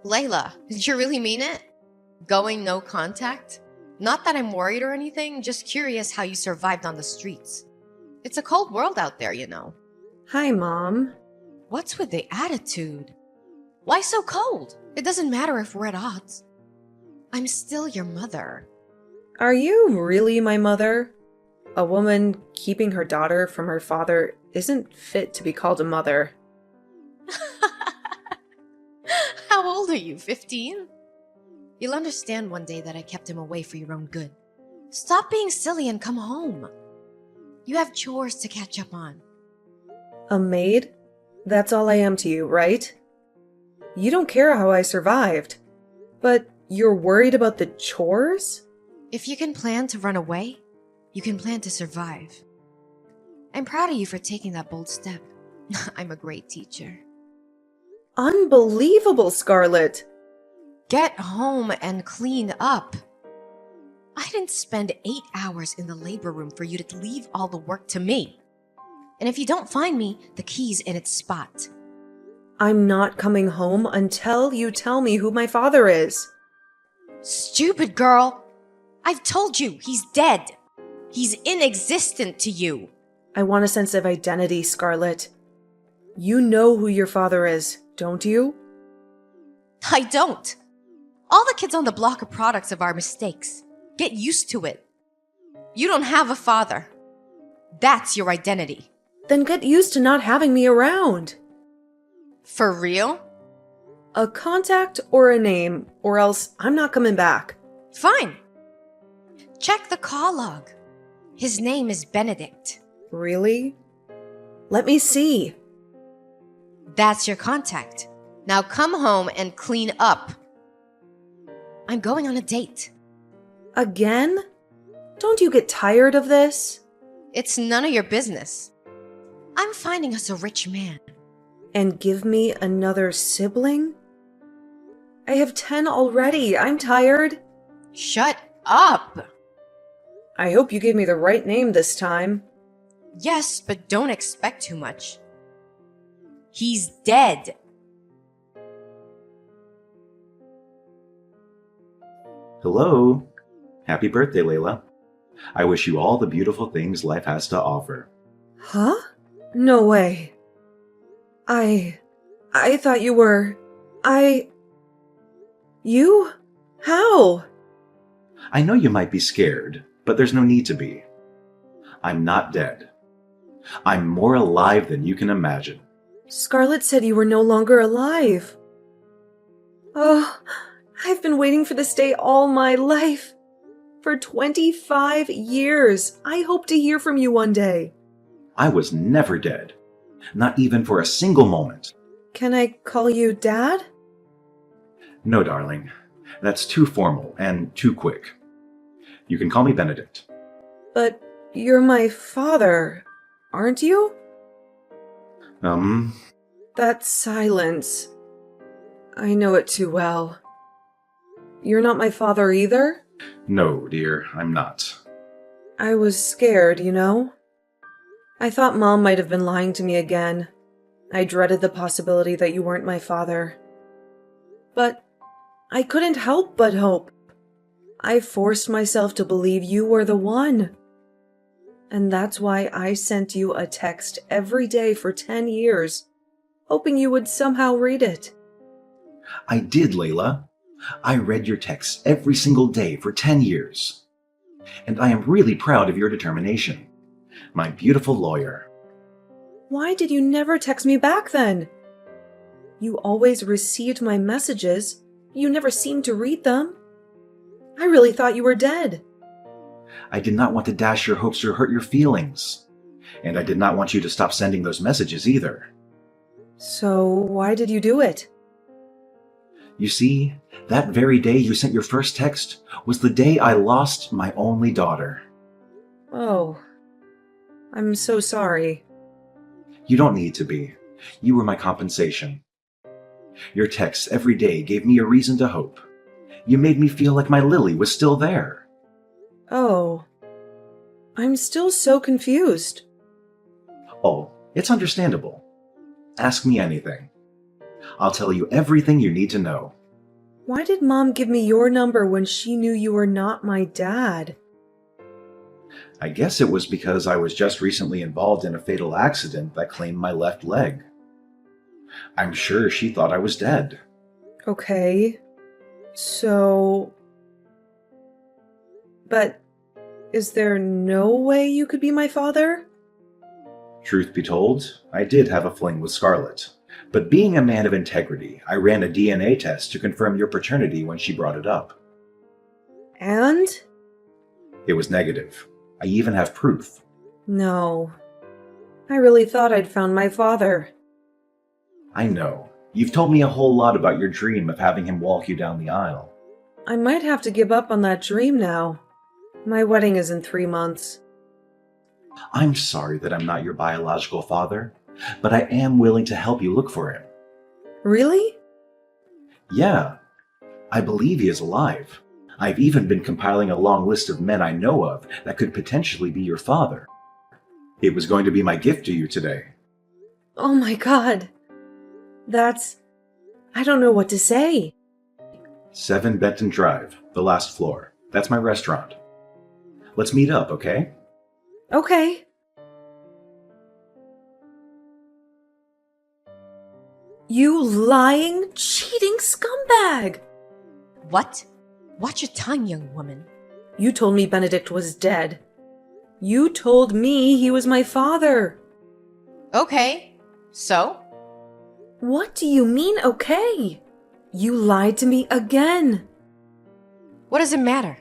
Layla, did you really mean it? Going no contact? Not that I'm worried or anything, just curious how you survived on the streets. It's a cold world out there, you know. Hi, Mom. What's with the attitude? Why so cold? It doesn't matter if we're at odds. I'm still your mother. Are you really my mother? A woman keeping her daughter from her father isn't fit to be called a mother. How old are you, 15? You'll understand one day that I kept him away for your own good. Stop being silly and come home. You have chores to catch up on. A maid? That's all I am to you, right? You don't care how I survived. But you're worried about the chores? If you can plan to run away, you can plan to survive. I'm proud of you for taking that bold step. I'm a great teacher. Unbelievable, Scarlett! Get home and clean up. I didn't spend 8 hours in the labor room for you to leave all the work to me. And if you don't find me, the key's in its spot. I'm not coming home until you tell me who my father is. Stupid girl! I've told you, he's dead. He's inexistent to you. I want a sense of identity, Scarlett. You know who your father is, don't you? I don't. All the kids on the block are products of our mistakes. Get used to it. You don't have a father. That's your identity. Then get used to not having me around. For real? A contact or a name, or else I'm not coming back. Fine. Check the call log. His name is Benedict. Really? Let me see. That's your contact. Now come home and clean up. I'm going on a date. Again? Don't you get tired of this? It's none of your business. I'm finding us a rich man. And give me another sibling? I have 10 already. I'm tired. Shut up! I hope you gave me the right name this time. Yes, but don't expect too much. He's dead. Hello. Happy birthday, Layla. I wish you all the beautiful things life has to offer. Huh? No way. I thought you were... You? How? I know you might be scared, but there's no need to be. I'm not dead. I'm more alive than you can imagine. Scarlett said you were no longer alive. Oh, I've been waiting for this day all my life. For 25 years. I hope to hear from you one day. I was never dead. Not even for a single moment. Can I call you Dad? No, darling. That's too formal and too quick. You can call me Benedict. But you're my father, aren't you? That silence. I know it too well. You're not my father either? No, dear, I'm not. I was scared, you know? I thought Mom might have been lying to me again. I dreaded the possibility that you weren't my father. But I couldn't help but hope. I forced myself to believe you were the one. And that's why I sent you a text every day for 10 years, hoping you would somehow read it. I did, Layla. I read your texts every single day for 10 years. And I am really proud of your determination. My beautiful lawyer. Why did you never text me back then? You always received my messages. You never seemed to read them. I really thought you were dead. I did not want to dash your hopes or hurt your feelings. And I did not want you to stop sending those messages either. So why did you do it? You see, that very day you sent your first text was the day I lost my only daughter. Oh, I'm so sorry. You don't need to be. You were my compensation. Your texts every day gave me a reason to hope. You made me feel like my Lily was still there. Oh, I'm still so confused. Oh, it's understandable. Ask me anything. I'll tell you everything you need to know. Why did Mom give me your number when she knew you were not my dad? I guess it was because I was just recently involved in a fatal accident that claimed my left leg. I'm sure she thought I was dead. Okay. So... But is there no way you could be my father? Truth be told, I did have a fling with Scarlett. But being a man of integrity, I ran a DNA test to confirm your paternity when she brought it up. And? It was negative. I even have proof. No. I really thought I'd found my father. I know. You've told me a whole lot about your dream of having him walk you down the aisle. I might have to give up on that dream now. My wedding is in 3 months. I'm sorry that I'm not your biological father, but I am willing to help you look for him. Really? Yeah. I believe he is alive. I've even been compiling a long list of men I know of that could potentially be your father. It was going to be my gift to you today. Oh my God. I don't know what to say. 7 Benton Drive, the last floor. That's my restaurant. Let's meet up, okay? Okay. You lying, cheating scumbag! What? Watch your tongue, young woman. You told me Benedict was dead. You told me he was my father. Okay, so? What do you mean, okay? You lied to me again. What does it matter?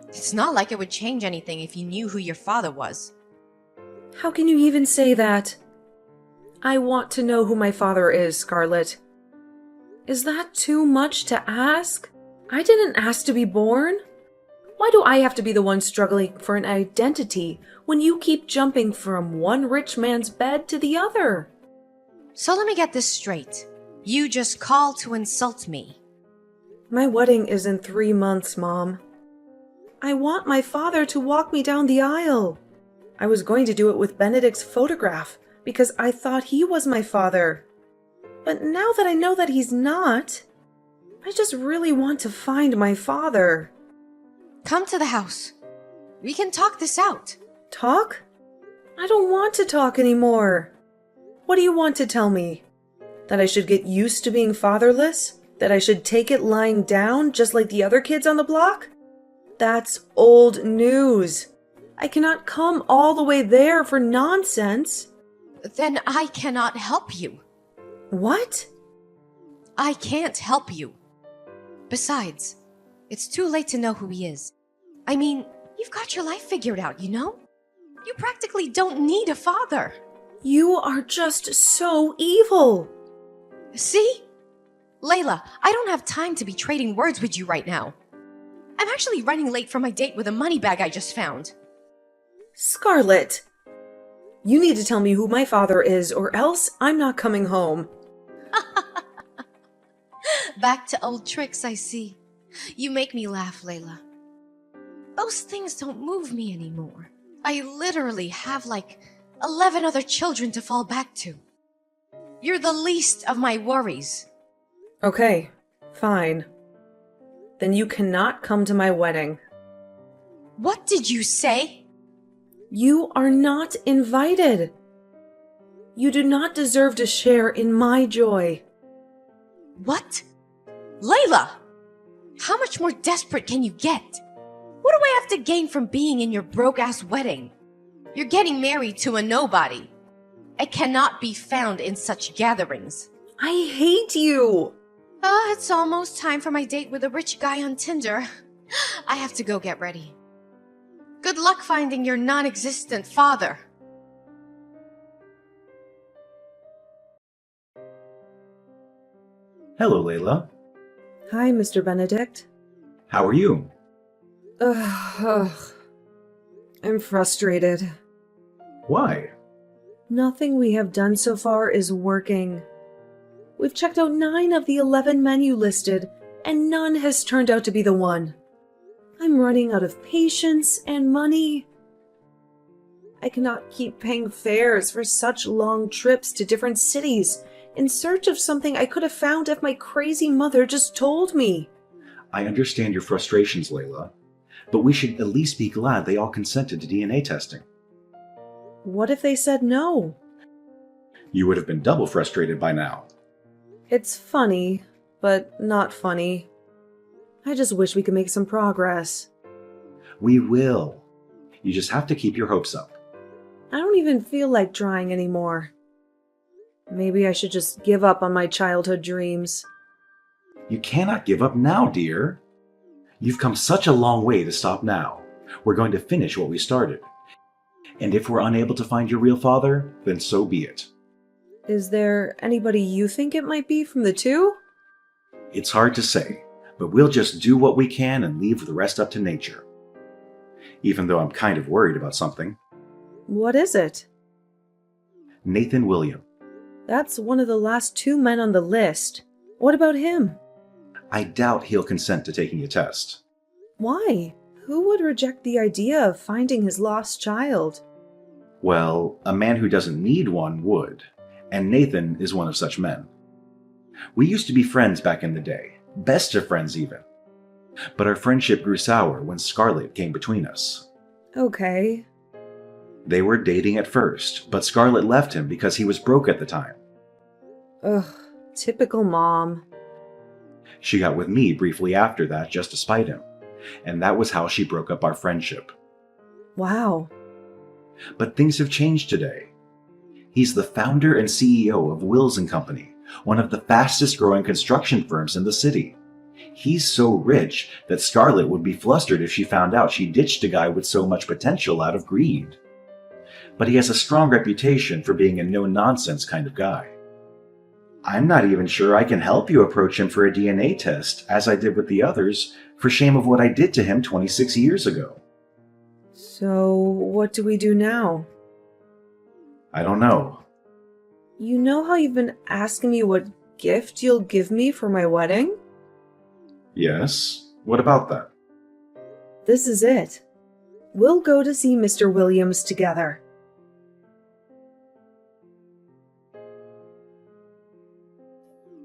It's not like it would change anything if you knew who your father was. How can you even say that? I want to know who my father is, Scarlett. Is that too much to ask? I didn't ask to be born. Why do I have to be the one struggling for an identity when you keep jumping from one rich man's bed to the other? So let me get this straight. You just called to insult me. My wedding is in 3 months, Mom. I want my father to walk me down the aisle. I was going to do it with Benedict's photograph because I thought he was my father. But now that I know that he's not, I just really want to find my father. Come to the house. We can talk this out. Talk? I don't want to talk anymore. What do you want to tell me? That I should get used to being fatherless? That I should take it lying down just like the other kids on the block? That's old news. I cannot come all the way there for nonsense. Then I cannot help you. What? I can't help you. Besides, it's too late to know who he is. I mean, you've got your life figured out, you know? You practically don't need a father. You are just so evil. See? Layla, I don't have time to be trading words with you right now. I'm actually running late for my date with a money bag I just found. Scarlett, you need to tell me who my father is or else I'm not coming home. Back to old tricks, I see. You make me laugh, Layla. Those things don't move me anymore. I literally have like 11 other children to fall back to. You're the least of my worries. Okay, fine. Then you cannot come to my wedding. What did you say? You are not invited. You do not deserve to share in my joy. What? Layla! How much more desperate can you get? What do I have to gain from being in your broke-ass wedding? You're getting married to a nobody. I cannot be found in such gatherings. I hate you! It's almost time for my date with a rich guy on Tinder. I have to go get ready. Good luck finding your non-existent father. Hello, Layla. Hi, Mr. Benedict. How are you? Ugh. I'm frustrated. Why? Nothing we have done so far is working. We've checked out 9 of the 11 men you listed, and none has turned out to be the one. I'm running out of patience and money. I cannot keep paying fares for such long trips to different cities in search of something I could have found if my crazy mother just told me. I understand your frustrations, Layla, but we should at least be glad they all consented to DNA testing. What if they said no? You would have been double frustrated by now. It's funny, but not funny. I just wish we could make some progress. We will. You just have to keep your hopes up. I don't even feel like trying anymore. Maybe I should just give up on my childhood dreams. You cannot give up now, dear. You've come such a long way to stop now. We're going to finish what we started. And if we're unable to find your real father, then so be it. Is there anybody you think it might be from the two? It's hard to say, but we'll just do what we can and leave the rest up to nature. Even though I'm kind of worried about something. What is it? Nathan William. That's one of the last 2 men on the list. What about him? I doubt he'll consent to taking a test. Why? Who would reject the idea of finding his lost child? Well, a man who doesn't need one would, and Nathan is one of such men. We used to be friends back in the day, best of friends even. But our friendship grew sour when Scarlett came between us. Okay. They were dating at first, but Scarlett left him because he was broke at the time. Ugh, typical mom. She got with me briefly after that just to spite him, and that was how she broke up our friendship. Wow. But things have changed today. He's the founder and CEO of Wills & Company, one of the fastest growing construction firms in the city. He's so rich that Scarlett would be flustered if she found out she ditched a guy with so much potential out of greed. But he has a strong reputation for being a no-nonsense kind of guy. I'm not even sure I can help you approach him for a DNA test, as I did with the others, for shame of what I did to him 26 years ago. So, what do we do now? I don't know. You know how you've been asking me what gift you'll give me for my wedding? Yes? What about that? This is it. We'll go to see Mr. Williams together.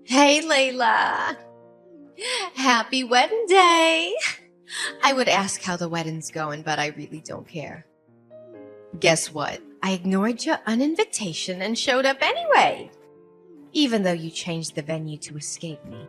Hey, Layla. Happy wedding day. I would ask how the wedding's going, but I really don't care. Guess what? I ignored your uninvitation and showed up anyway. Even though you changed the venue to escape me.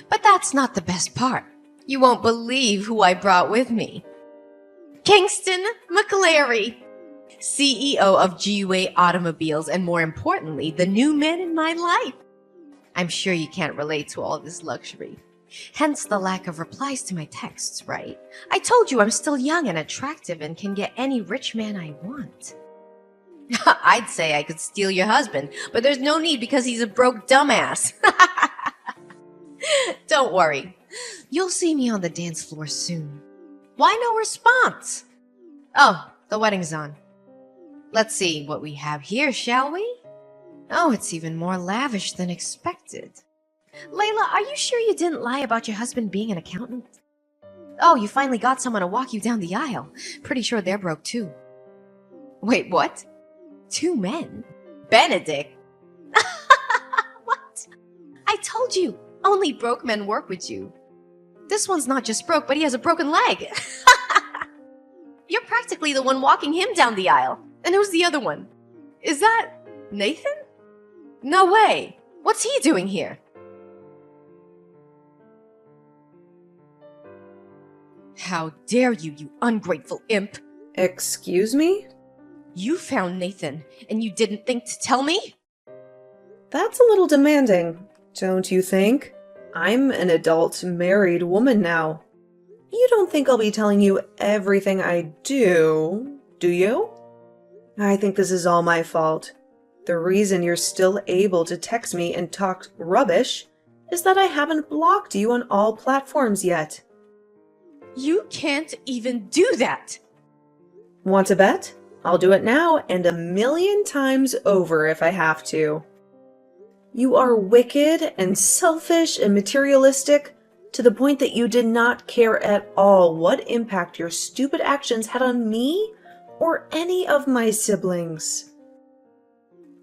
But that's not the best part. You won't believe who I brought with me. Kingston McClary, CEO of GUA Automobiles, and more importantly, the new man in my life. I'm sure you can't relate to all this luxury. Hence the lack of replies to my texts, right? I told you I'm still young and attractive and can get any rich man I want. I'd say I could steal your husband, but there's no need because he's a broke dumbass. Don't worry. You'll see me on the dance floor soon. Why no response? Oh, the wedding's on. Let's see what we have here, shall we? Oh, it's even more lavish than expected. Layla, are you sure you didn't lie about your husband being an accountant? Oh, you finally got someone to walk you down the aisle. Pretty sure they're broke too. Wait, what? 2 men? Benedict? What? I told you, only broke men work with you. This one's not just broke, but he has a broken leg. You're practically the one walking him down the aisle. And who's the other one? Is that Nathan? No way. What's he doing here? How dare you, you ungrateful imp! Excuse me? You found Nathan, and you didn't think to tell me? That's a little demanding, don't you think? I'm an adult, married woman now. You don't think I'll be telling you everything I do you? I think this is all my fault. The reason you're still able to text me and talk rubbish is that I haven't blocked you on all platforms yet. You can't even do that! Want to bet? I'll do it now and 1,000,000 times over if I have to. You are wicked and selfish and materialistic to the point that you did not care at all what impact your stupid actions had on me or any of my siblings.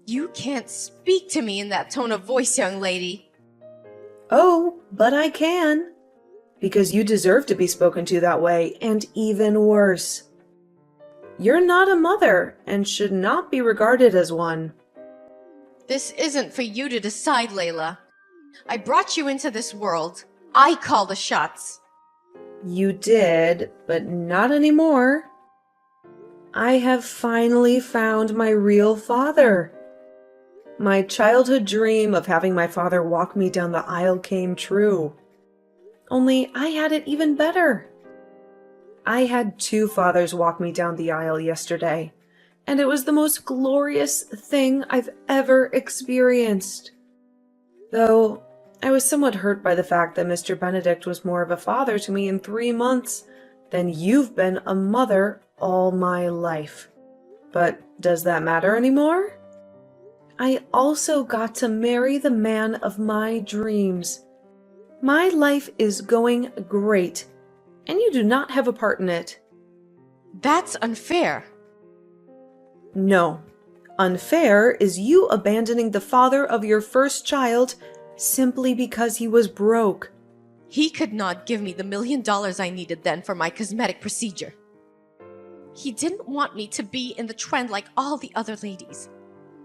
You can't speak to me in that tone of voice, young lady. Oh, but I can. Because you deserve to be spoken to that way, and even worse. You're not a mother, and should not be regarded as one. This isn't for you to decide, Layla. I brought you into this world. I call the shots. You did, but not anymore. I have finally found my real father. My childhood dream of having my father walk me down the aisle came true. Only I had it even better. I had 2 fathers walk me down the aisle yesterday, and it was the most glorious thing I've ever experienced. Though I was somewhat hurt by the fact that Mr. Benedict was more of a father to me in 3 months than you've been a mother all my life. But does that matter anymore? I also got to marry the man of my dreams. My life is going great, and you do not have a part in it. That's unfair. No. Unfair is you abandoning the father of your first child simply because he was broke. He could not give me the $1 million I needed then for my cosmetic procedure. He didn't want me to be in the trend like all the other ladies.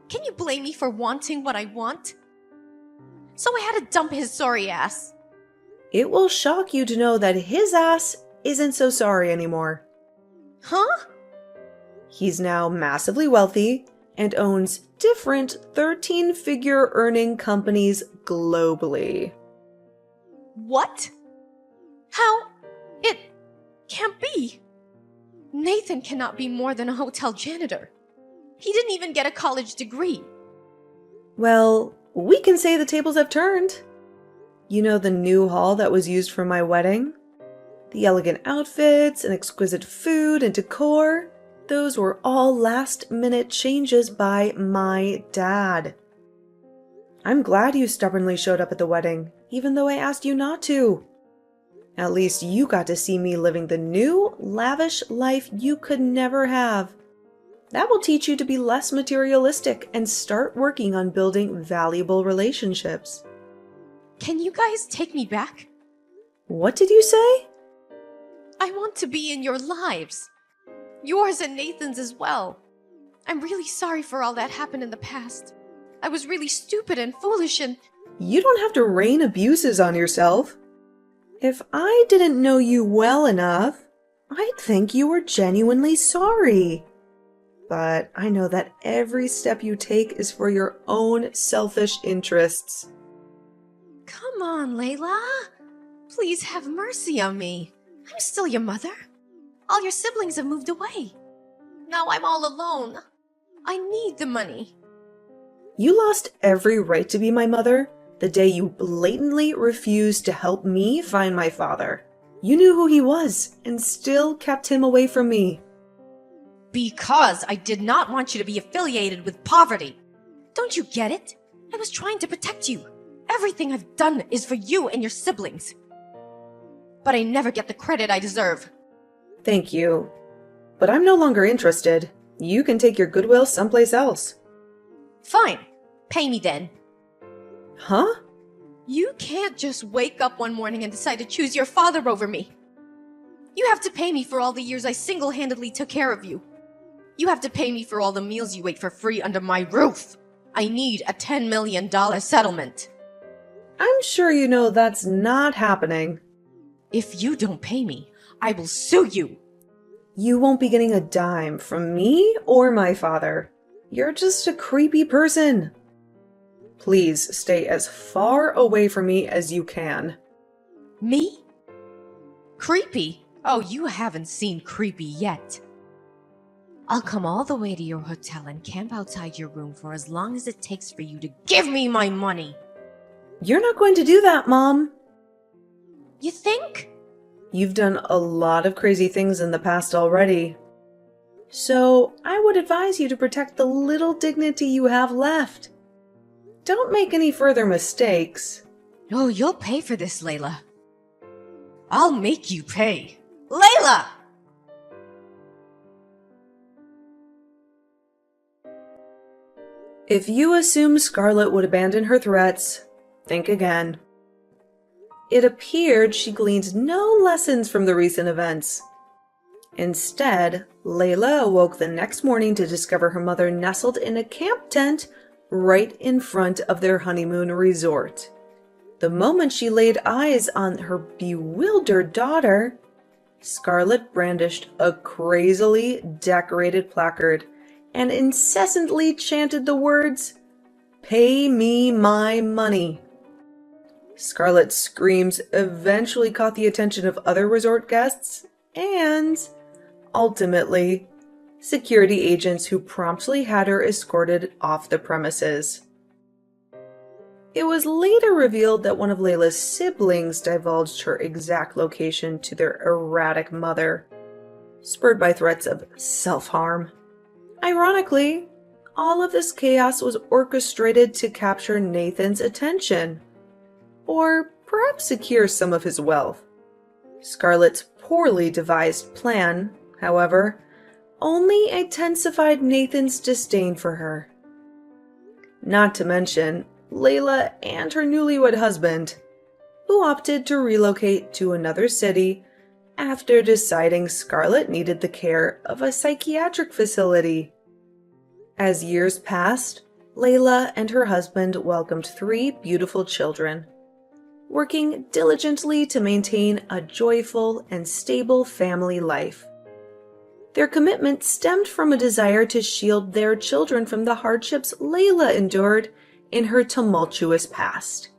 Can you blame me for wanting what I want? So I had to dump his sorry ass. It will shock you to know that his ass isn't so sorry anymore. Huh? He's now massively wealthy and owns different 13-figure earning companies globally. What? How? It can't be. Nathan cannot be more than a hotel janitor. He didn't even get a college degree. Well, we can say the tables have turned. You know the new hall that was used for my wedding? The elegant outfits and exquisite food and decor, those were all last-minute changes by my dad. I'm glad you stubbornly showed up at the wedding, even though I asked you not to. At least you got to see me living the new, lavish life you could never have. That will teach you to be less materialistic and start working on building valuable relationships. Can you guys take me back? What did you say? I want to be in your lives. Yours and Nathan's as well. I'm really sorry for all that happened in the past. I was really stupid and foolish and... You don't have to rain abuses on yourself. If I didn't know you well enough, I'd think you were genuinely sorry. But I know that every step you take is for your own selfish interests. Come on, Layla. Please have mercy on me. I'm still your mother. All your siblings have moved away. Now I'm all alone. I need the money. You lost every right to be my mother the day you blatantly refused to help me find my father. You knew who he was and still kept him away from me. Because I did not want you to be affiliated with poverty. Don't you get it? I was trying to protect you. Everything I've done is for you and your siblings. But I never get the credit I deserve. Thank you. But I'm no longer interested. You can take your goodwill someplace else. Fine. Pay me then. Huh? You can't just wake up one morning and decide to choose your father over me. You have to pay me for all the years I single-handedly took care of you. You have to pay me for all the meals you ate for free under my roof. I need a $10 million settlement. I'm sure you know that's not happening. If you don't pay me, I will sue you. You won't be getting a dime from me or my father. You're just a creepy person. Please stay as far away from me as you can. Me? Creepy? Oh, you haven't seen creepy yet. I'll come all the way to your hotel and camp outside your room for as long as it takes for you to give me my money. You're not going to do that, Mom. You think? You've done a lot of crazy things in the past already. So I would advise you to protect the little dignity you have left. Don't make any further mistakes. Oh, you'll pay for this, Layla. I'll make you pay. Layla! If you assume Scarlet would abandon her threats, think again. It appeared she gleaned no lessons from the recent events. Instead, Layla awoke the next morning to discover her mother nestled in a camp tent right in front of their honeymoon resort. The moment she laid eyes on her bewildered daughter, Scarlet brandished a crazily decorated placard and incessantly chanted the words, "Pay me my money." Scarlet's screams eventually caught the attention of other resort guests and, ultimately, security agents who promptly had her escorted off the premises. It was later revealed that one of Layla's siblings divulged her exact location to their erratic mother, spurred by threats of self-harm. Ironically, all of this chaos was orchestrated to capture Nathan's attention, or perhaps secure some of his wealth. Scarlet's poorly devised plan, however, only intensified Nathan's disdain for her. Not to mention Layla and her newlywed husband, who opted to relocate to another city after deciding Scarlet needed the care of a psychiatric facility. As years passed, Layla and her husband welcomed 3 beautiful children, working diligently to maintain a joyful and stable family life. Their commitment stemmed from a desire to shield their children from the hardships Layla endured in her tumultuous past.